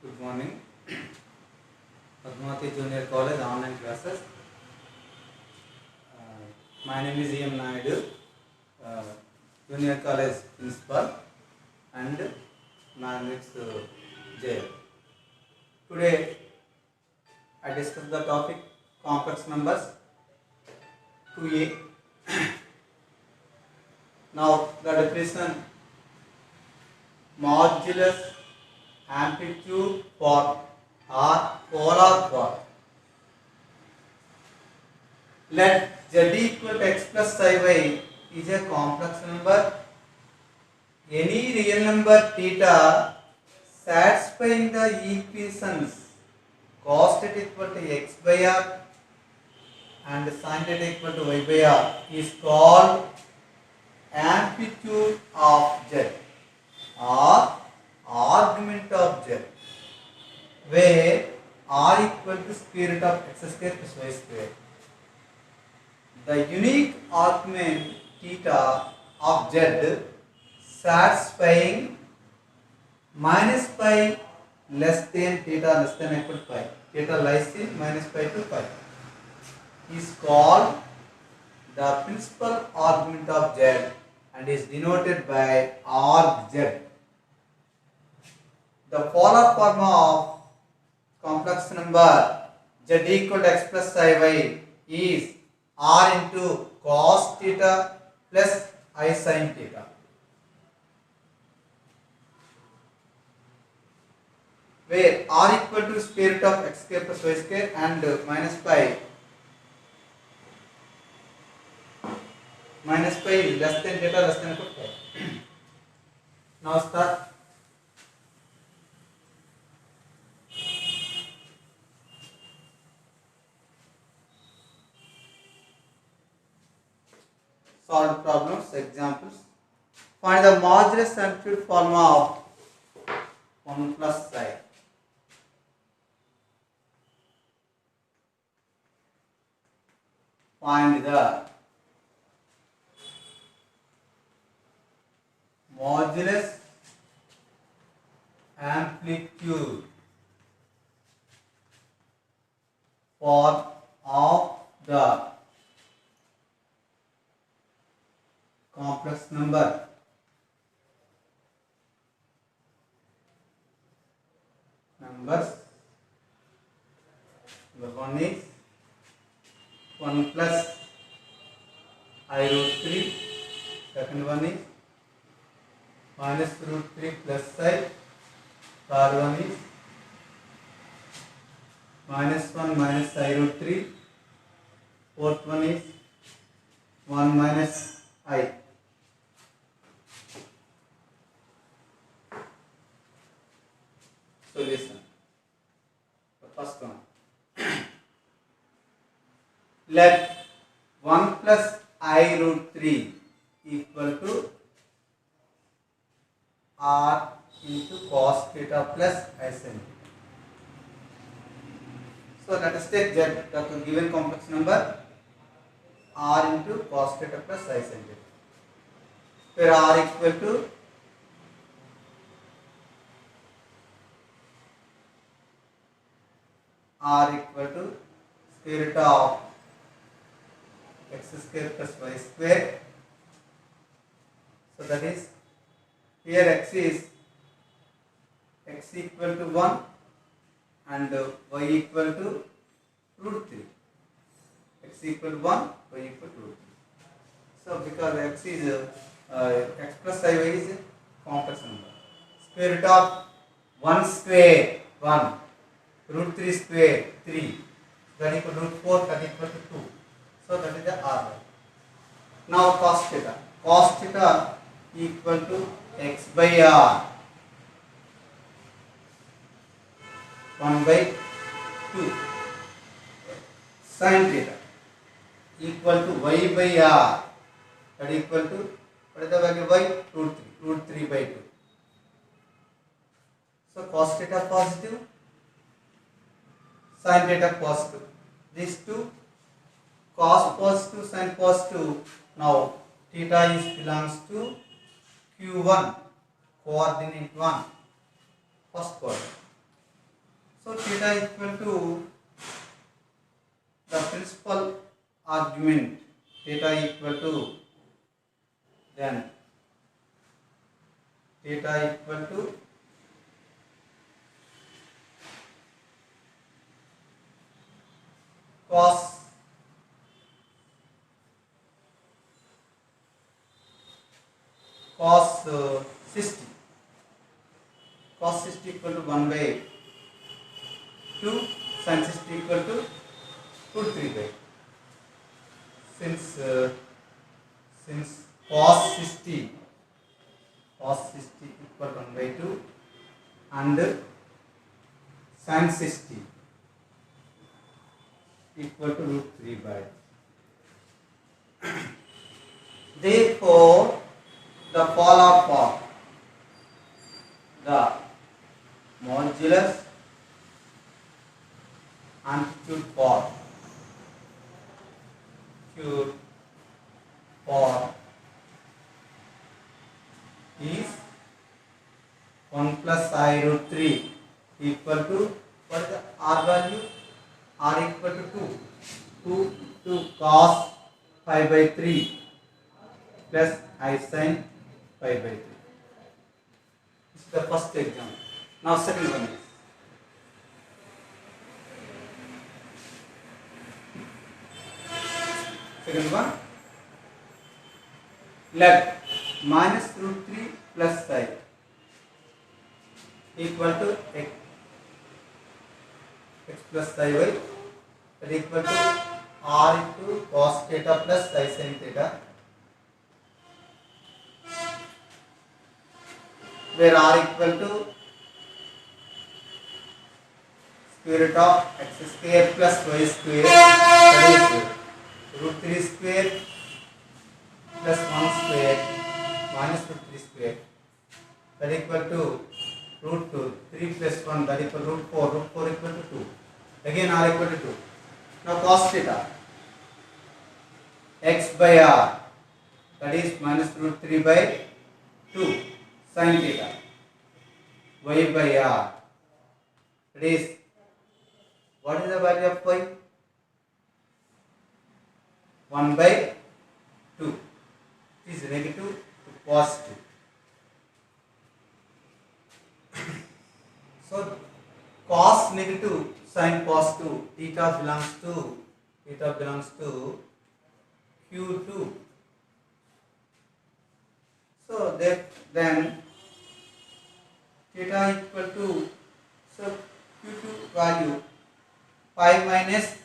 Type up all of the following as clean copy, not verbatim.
Good morning. Padmavati Junior College online classes. My name is E.M. Naidu, uh, Junior College Principal, and my name is Jay. Today I discuss the topic complex numbers 2a. Now the definition: modulus, amplitude for or polar for. Let z equal to x plus iy is a complex number. Any real number theta satisfying the equations cos theta equal to x by r and sin theta equal to y by r is called amplitude of z or argument of z, where r equal to square root of x square plus y square. The unique argument theta of z satisfying minus pi less than theta less than equal to pi, theta lies in minus pi to pi, is called the principal argument of z and is denoted by arg z. The polar form of complex number z equal to x plus iy is r into cos theta plus I sin theta, where r equal to square root of x square plus y square and minus pi is less than theta less than equal to pi. Now start. Solve problems, examples. Find the modulus amplitude form of 1 plus I. Find the modulus amplitude form of the complex numbers. Number one is 1 plus I root 3. Second one is minus root 3 plus I. Third one is minus 1 minus I root 3. Fourth one is 1 minus I. Solution. The first one. Let 1 plus I root 3 equal to r into cos theta plus I sin theta. So let us take z, the given complex number, r into cos theta plus I sin theta, where r equal to square root of x square plus y square. So that is, here x equal to 1 and y equal to root 3. X equal to 1, y equal to root 3. So because x is x plus iy is a complex number. Square root of 1 square 1, root 3 square 3, that equal to root 4, that equal to 2. So that is the r. Now cos theta. Cos theta equal to x by r 1 by 2. Sin theta equal to y by r, that equal to, what is the value y? Root 3 by 2. So cos theta positive, sin theta positive. These two, cos positive, sin positive. Now theta belongs to Q1, coordinate 1, first quadrant. So theta equal to the principal argument, theta equal to, then theta equal to cos cos 60, cos 60 equal to 1 by 2, sin 60 equal to root 3 by. Since cos 60 equal 1 by 2 and sin 60 equal to root 3 by. Therefore, the polar form, the modulus amplitude form is 1 plus I root 3 equal to, what is the R value? R equal to 2 cos pi by 3 plus I sin pi by 3. This is the first example. Now second one is let minus root 3 plus psi equal to x plus psi y, that equal to r into cos theta plus psi sin theta, where r equal to square root of x square plus y square, that is root 3 square plus 1 square minus root 3 square, that equal to root 2, 3 plus 1, that equal root 4 equal to 2, again r equal to 2. Now cos theta, x by r, that is minus root 3 by 2, sin theta, y by r, that is, what is the value of y? 1 by 2. It is negative to positive. So cos negative, sin positive, theta belongs to Q2. So then theta equal to, so Q2 value pi minus,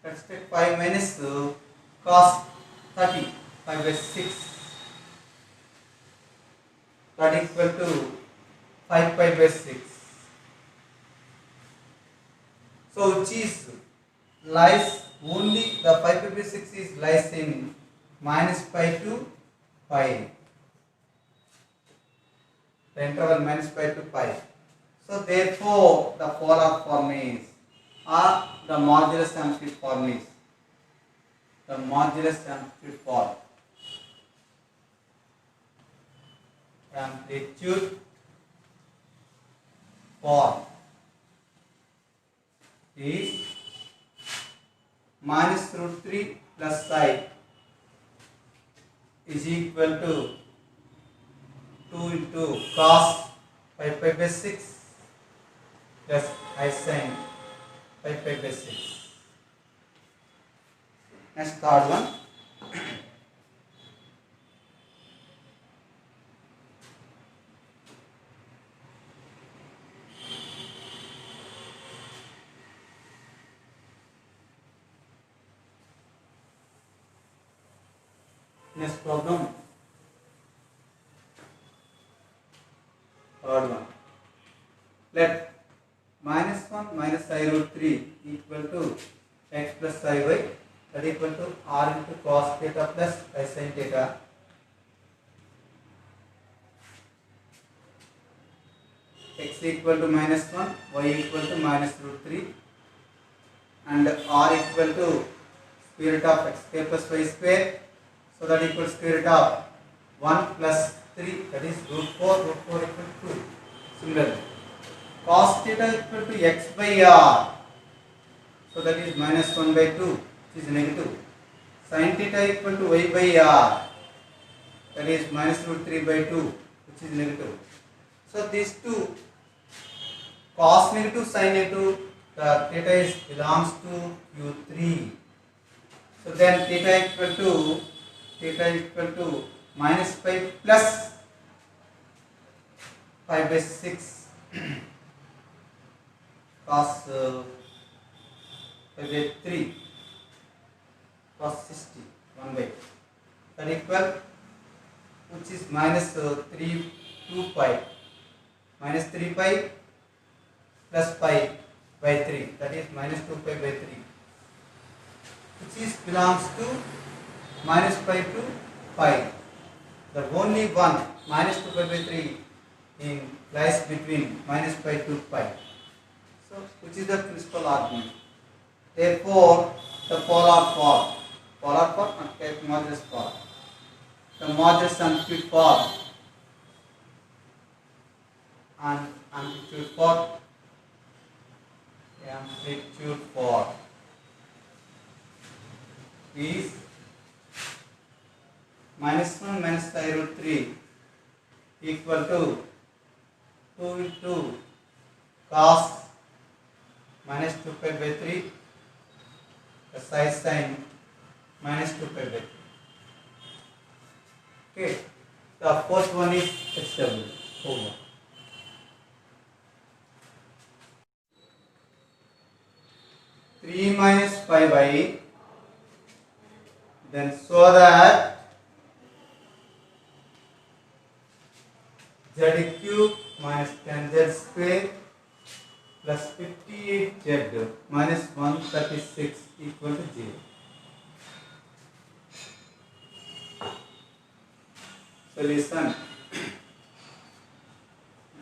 let's take pi minus cos 30, pi by 6, that equal to 5 pi by 6. So which is lies only, the 5 pi by 6 is lies in minus pi to pi, the interval minus pi to pi. So therefore the polar form is, or the modulus amplitude form is, the modulus amplitude form, is minus root 3 plus psi is equal to 2 into cos pi pi by 6 plus I sin pi pi by 6. Next third one. Next problem, third one. Let minus 1 minus I root 3 equal to x plus I y, that equal to r into cos theta plus I sin theta, x equal to minus 1, y equal to minus root 3, and r equal to square root of x square plus y square, so that equals square root of 1 plus 3, that is root 4 equal to 2. Similarly, cos theta equal to x by r. So that is minus 1 by 2, which is negative. Sin theta equal to y by r. That is minus root 3 by 2, which is negative. So these two, cos negative, sin negative, the theta is belongs to u3. So then theta equal to minus 5 plus 5 by 6 cos 5 by 3 cos 60 1 by that equal, which is minus 2 pi minus 3 pi plus pi by 3, that is minus 2 pi by 3, which is belongs to minus pi to pi. The only one minus 2 pi by 3 in lies between minus pi to pi. So which is the principal argument. Therefore the polar form and modulus form. The modulus amplitude form and amplitude form is minus 1 minus pi root 3 equal to 2 into cos minus 2 pi by 3 the size sin minus 2 pi by 3. Okay, the fourth one is HW. Over. Three minus pi by, then so that z cube minus 10z square plus 58z minus 136 equal to 0. Solution.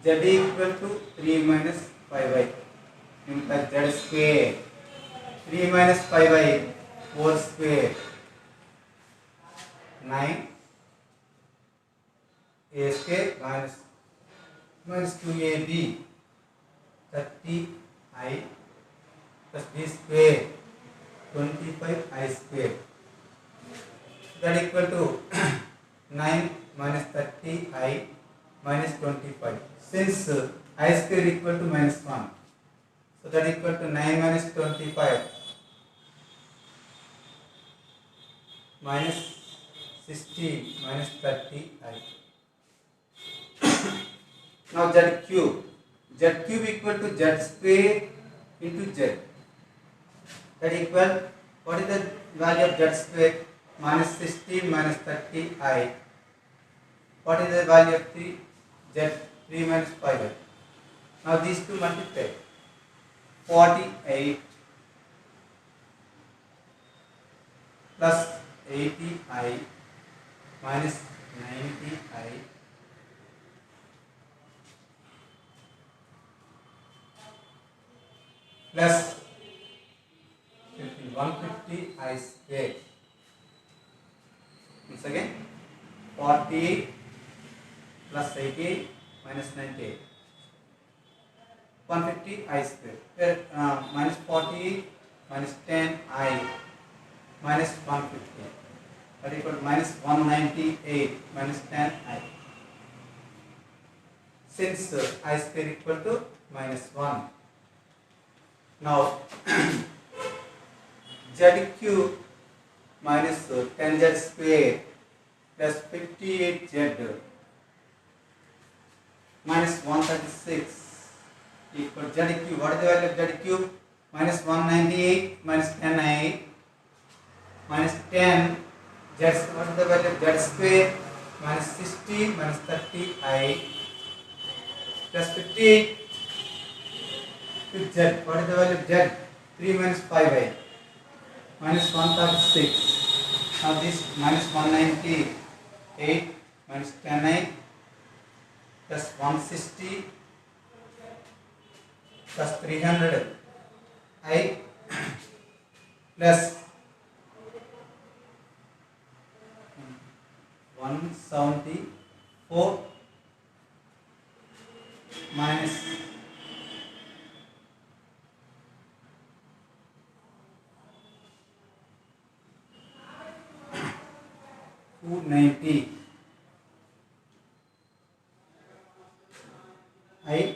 Z equal to 3 minus pi by into z square. 3 minus pi by 4 square 9 a square minus 2ab 30i plus b square 25i square, that equal to 9 minus 30i minus 25. Since I square equal to minus 1, so that equal to 9 minus 25 minus 16 minus 30i. Now z cube equal to z square into z, that equal, what is the value of z square? Minus 16 minus 30i. What is the value of 3 minus 5i? Now these two multiply, 48 plus 80i minus 90i plus 150i square. Once again, 48 plus 88 minus 98, 150i square. Minus 48 minus 10i minus 150, that equal to minus 198 minus 10i. Since I square equal to minus 1, now z cube minus 10z square plus 58z minus 136 equal z cube. What is the value of z cube? Minus 198 minus 10i minus 10 z. What is the value of z square? Minus 60 minus 30i plus 58 to z. What is the value of z? 3 minus 5i minus 136. Now this minus 198 minus 10i plus 160 plus 300i plus 174 minus 290. I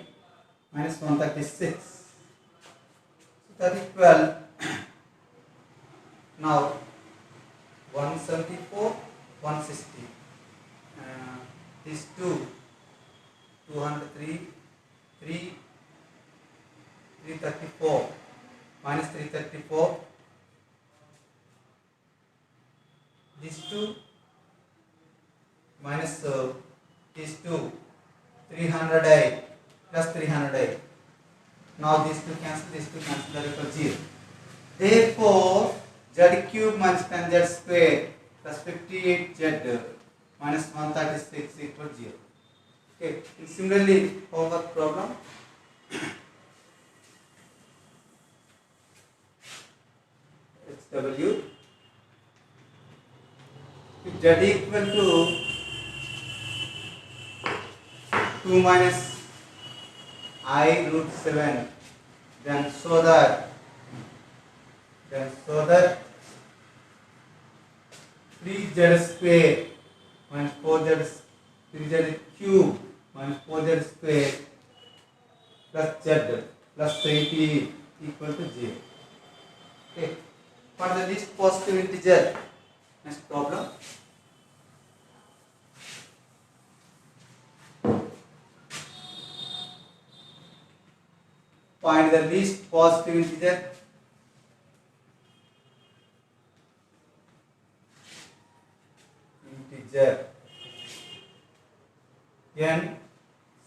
minus 136. So that equal now 174, 160. These 203, 334 minus 334. These 2 minus these 2, 300i plus 300i. Now these 2 cancel, that equals 0. Therefore, z cube minus 10z square plus 58z minus 136 equals 0. Okay. Similarly, homework problem. XW. If z equal to 2 minus I root 7, then so that 3z square minus 4z 3z cube minus 4z square plus z plus 20 equal to 0. Okay. Find the least positive integer. Next problem. Find the least positive integer. N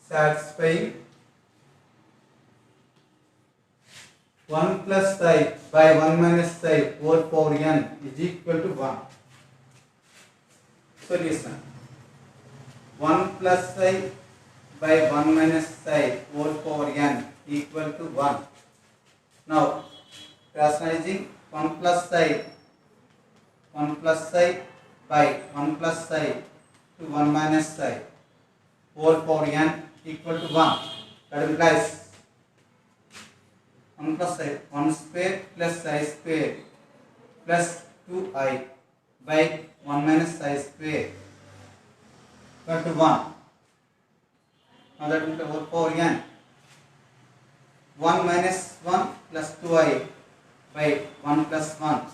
satisfying 1 plus I by 1 minus I whole power n is equal to 1. Solution. 1 plus I by 1 minus I whole power n equal to 1. Now, rationalizing 1 plus I by 1 plus I to 1 minus I whole power n equal to 1. That implies 1 plus I, 1 square plus I square plus 2I by 1 minus I square equal to 1. Now that means whole power n. 1 minus 1 plus 2I by 1 plus 1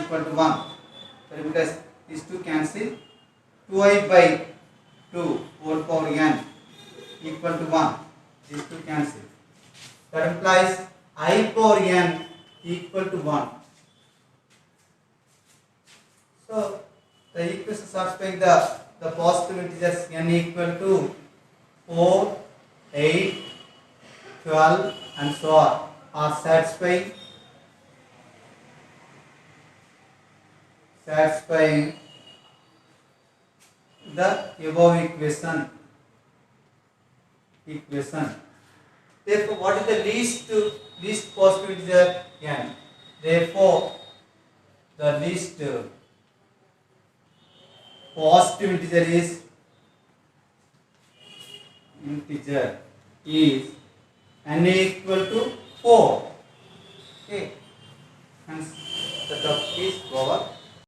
equal to 1. That implies these two cancel. 2I by 2 whole power n equal to 1. These two cancel. That implies I power n equal to 1. So the equation satisfying the positive integers n equal to 4, 8, 12 and so on are satisfying the above equation. Therefore, what is the least positive integer? N. Therefore, the least positive integer is n equal to 4. Okay. Hence, the topic is over.